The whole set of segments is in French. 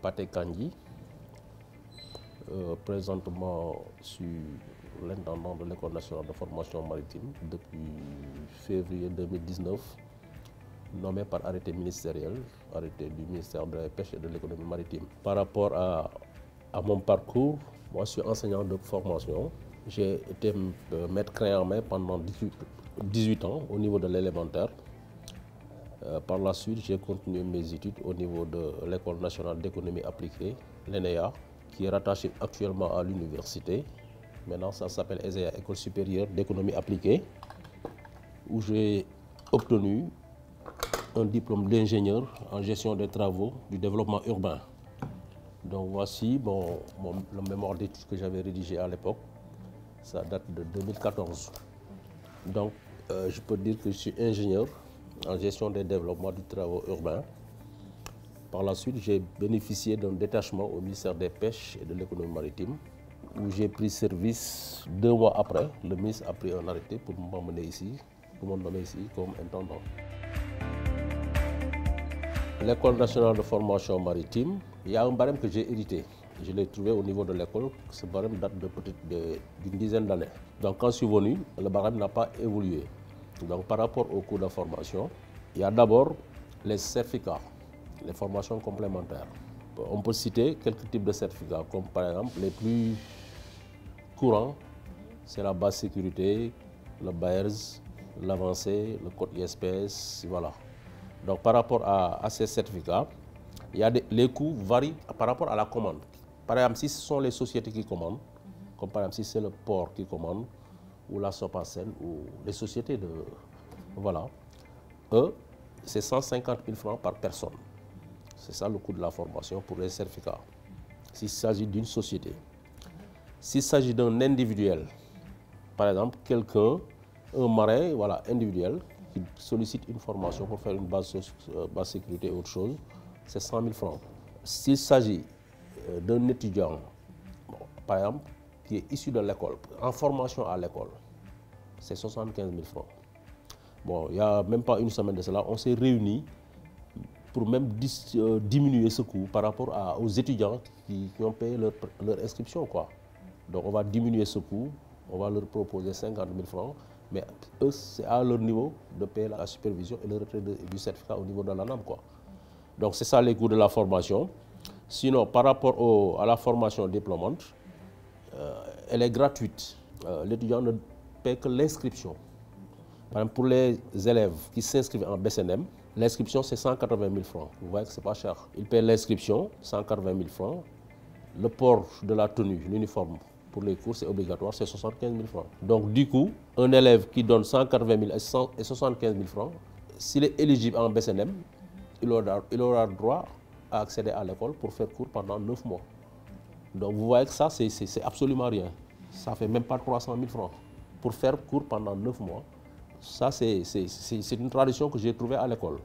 Pathé Kandji. Présentement, je suis l'intendant de l'École nationale de formation maritime depuis février 2019, nommé par arrêté ministériel, arrêté du ministère de la Pêche et de l'Économie maritime. Par rapport à mon parcours, moi je suis enseignant de formation. J'ai été maître clé en main pendant 18 ans au niveau de l'élémentaire. Par la suite, j'ai continué mes études au niveau de l'École nationale d'économie appliquée, l'ENEA, qui est rattachée actuellement à l'université. Maintenant, ça s'appelle ESEA, École supérieure d'économie appliquée, où j'ai obtenu un diplôme d'ingénieur en gestion des travaux du développement urbain. Donc voici le mémoire d'études que j'avais rédigé à l'époque. Ça date de 2014. Donc, je peux dire que je suis ingénieur en gestion des développements du travaux urbain. Par la suite, j'ai bénéficié d'un détachement au ministère des Pêches et de l'Économie maritime, où j'ai pris service 2 mois après. Le ministre a pris un arrêté pour m'emmener ici, pour me nommer ici comme intendant. L'École nationale de formation maritime, il y a un barème que j'ai hérité. Je l'ai trouvé au niveau de l'école. Ce barème date d'une dizaine d'années. Donc quand je suis venu, le barème n'a pas évolué. Donc par rapport au cours de formation, il y a d'abord les certificats, les formations complémentaires. On peut citer quelques types de certificats, comme par exemple les plus courants, c'est la base sécurité, le BAERS, l'avancée, le code ISPS, voilà. Donc par rapport à ces certificats, les coûts varient par rapport à la commande. Par exemple, si ce sont les sociétés qui commandent, comme par exemple si c'est le port qui commande, ou la Sopasen, ou les sociétés de... Voilà. Eux, c'est 150 000 francs par personne. C'est ça le coût de la formation pour les certificats, s'il s'agit d'une société. S'il s'agit d'un individuel, par exemple, quelqu'un, un marin, voilà, individuel, qui sollicite une formation pour faire une base sécurité ou autre chose, c'est 100 000 francs. S'il s'agit d'un étudiant, par exemple, qui est issu de l'école, en formation à l'école, c'est 75 000 francs. Bon, il n'y a même pas une semaine de cela, on s'est réunis pour même diminuer ce coût par rapport aux étudiants qui ont payé leur inscription, quoi. Donc on va diminuer ce coût, on va leur proposer 50 000 francs, mais eux, c'est à leur niveau de payer la supervision et le retrait du certificat au niveau de l'ANAM, quoi. Donc c'est ça les coûts de la formation. Sinon, par rapport à la formation diplômante, elle est gratuite. L'étudiant ne paie que l'inscription. Par exemple, pour les élèves qui s'inscrivent en BCNM, l'inscription c'est 180 000 francs. Vous voyez que c'est pas cher. Ils paient l'inscription, 180 000 francs. Le port de la tenue, l'uniforme pour les cours, c'est obligatoire, c'est 75 000 francs. Donc du coup, un élève qui donne 180 000 et 75 000 francs, s'il est éligible en BCNM, il aura droit à accéder à l'école pour faire cours pendant 9 mois. Donc vous voyez que ça, c'est absolument rien. Ça ne fait même pas 300 000 francs pour faire cours pendant 9 mois. Ça, c'est une tradition que j'ai trouvée à l'école.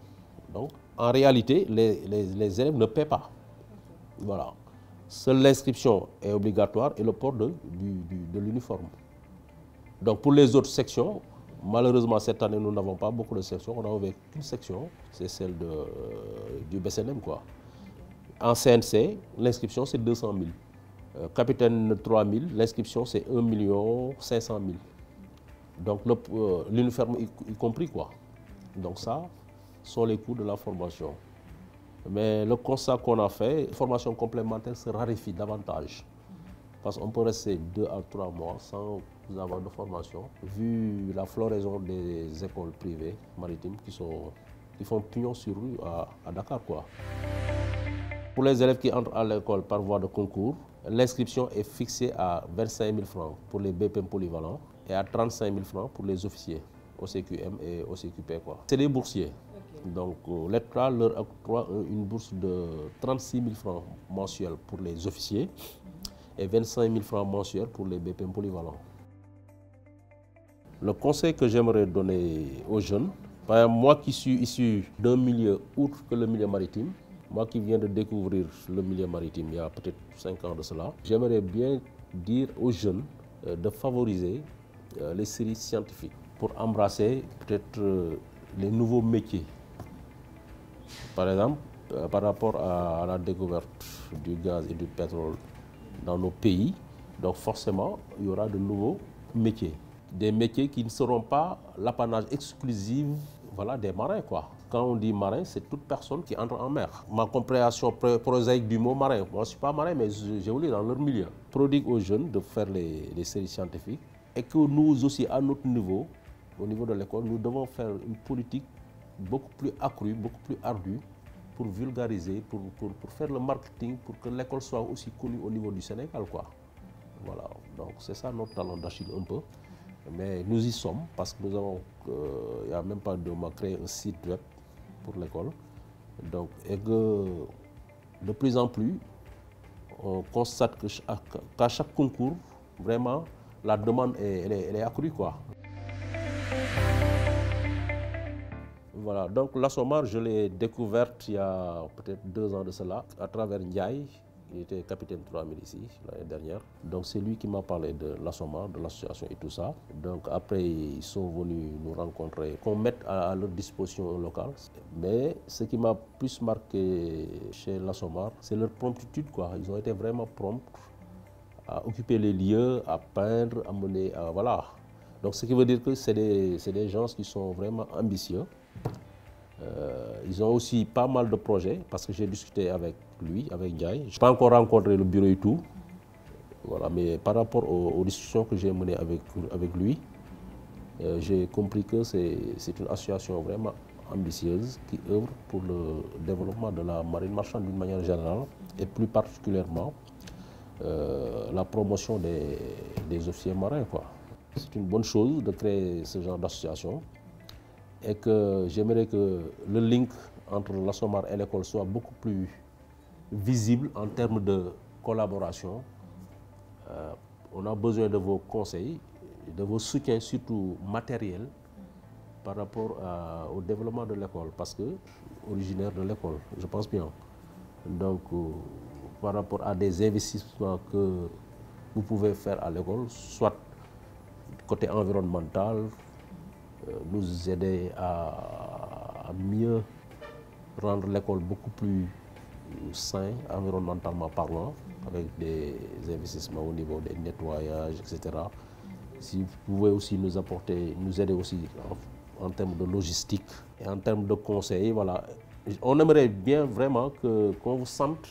Donc, en réalité, les élèves ne paient pas. Voilà. Seule l'inscription est obligatoire et le port de l'uniforme. Donc, pour les autres sections, malheureusement, cette année, nous n'avons pas beaucoup de sections. On n'a ouvert qu'une section, c'est celle du BCNM, quoi. En CNC, l'inscription, c'est 200 000. Capitaine 3 000, l'inscription, c'est 1 500 000. Donc l'uniforme y compris, quoi. Donc ça sont les coûts de la formation. Mais le constat qu'on a fait, la formation complémentaire se raréfie davantage. Parce qu'on peut rester 2 à 3 mois sans avoir de formation, vu la floraison des écoles privées maritimes qui font pignon sur rue à Dakar, quoi. Pour les élèves qui entrent à l'école par voie de concours, l'inscription est fixée à 25 000 francs pour les BPM polyvalents et à 35 000 francs pour les officiers, OCQM et OCQP, quoi. C'est des boursiers. Okay. Donc l'État leur octroie une bourse de 36 000 francs mensuels pour les officiers et 25 000 francs mensuels pour les BPM polyvalents. Le conseil que j'aimerais donner aux jeunes, par exemple, moi qui suis issu d'un milieu autre que le milieu maritime, moi qui viens de découvrir le milieu maritime il y a peut-être 5 ans de cela, j'aimerais bien dire aux jeunes de favoriser les séries scientifiques pour embrasser peut-être les nouveaux métiers. Par exemple, par rapport à la découverte du gaz et du pétrole dans nos pays, donc forcément, il y aura de nouveaux métiers. Des métiers qui ne seront pas l'apanage exclusif, voilà, des marins, quoi. Quand on dit marin, c'est toute personne qui entre en mer. Ma compréhension prosaïque du mot marin, moi je ne suis pas marin, mais j'évolue dans leur milieu. Prodigue aux jeunes de faire les séries scientifiques et que nous aussi, à notre niveau, au niveau de l'école, nous devons faire une politique beaucoup plus accrue, beaucoup plus ardue pour vulgariser, pour faire le marketing, pour que l'école soit aussi connue au niveau du Sénégal, quoi. Voilà, donc c'est ça notre talent d'Achille un peu. Mais nous y sommes parce que nous avons, il n'y a même pas de mois, créé un site web pour l'école. Donc, et que de plus en plus, on constate qu'à chaque concours, vraiment, la demande elle est accrue, quoi. Voilà, donc l'Assomar, je l'ai découverte il y a peut-être 2 ans de cela, à travers Ndiaye. Il était capitaine 3000 ici l'année dernière. Donc c'est lui qui m'a parlé de l'Assomar, de l'association et tout ça. Donc après, ils sont venus nous rencontrer, qu'on mette à leur disposition un local. Mais ce qui m'a plus marqué chez l'Assomar, c'est leur promptitude, quoi. Ils ont été vraiment prompts à occuper les lieux, à peindre, à mener, voilà. Donc ce qui veut dire que c'est des gens qui sont vraiment ambitieux. Ils ont aussi pas mal de projets parce que j'ai discuté avec lui, avec Ndiaye. Je n'ai pas encore rencontré le bureau et tout, voilà, mais par rapport aux discussions que j'ai menées avec lui, j'ai compris que c'est une association vraiment ambitieuse qui œuvre pour le développement de la marine marchande d'une manière générale et plus particulièrement la promotion des officiers marins, quoi. C'est une bonne chose de créer ce genre d'association. Et que j'aimerais que le link entre l'Assomar et l'école soit beaucoup plus visible en termes de collaboration. On a besoin de vos conseils, de vos soutiens, surtout matériels, par rapport au développement de l'école, parce que originaire de l'école, je pense bien. Donc, par rapport à des investissements que vous pouvez faire à l'école, soit côté environnemental, nous aider à mieux rendre l'école beaucoup plus saine, environnementalement parlant, avec des investissements au niveau des nettoyages, etc. Si vous pouvez aussi nous apporter, nous aider aussi en termes de logistique et en termes de conseils, voilà. On aimerait bien vraiment qu'on vous sente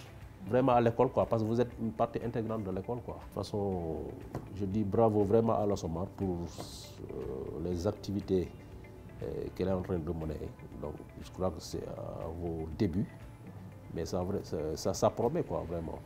vraiment à l'école, quoi, parce que vous êtes une partie intégrante de l'école, quoi. De toute façon, je dis bravo vraiment à l'Assomar pour les activités qu'elle est en train de mener. Donc, je crois que c'est à vos débuts, mais ça promet, quoi, vraiment.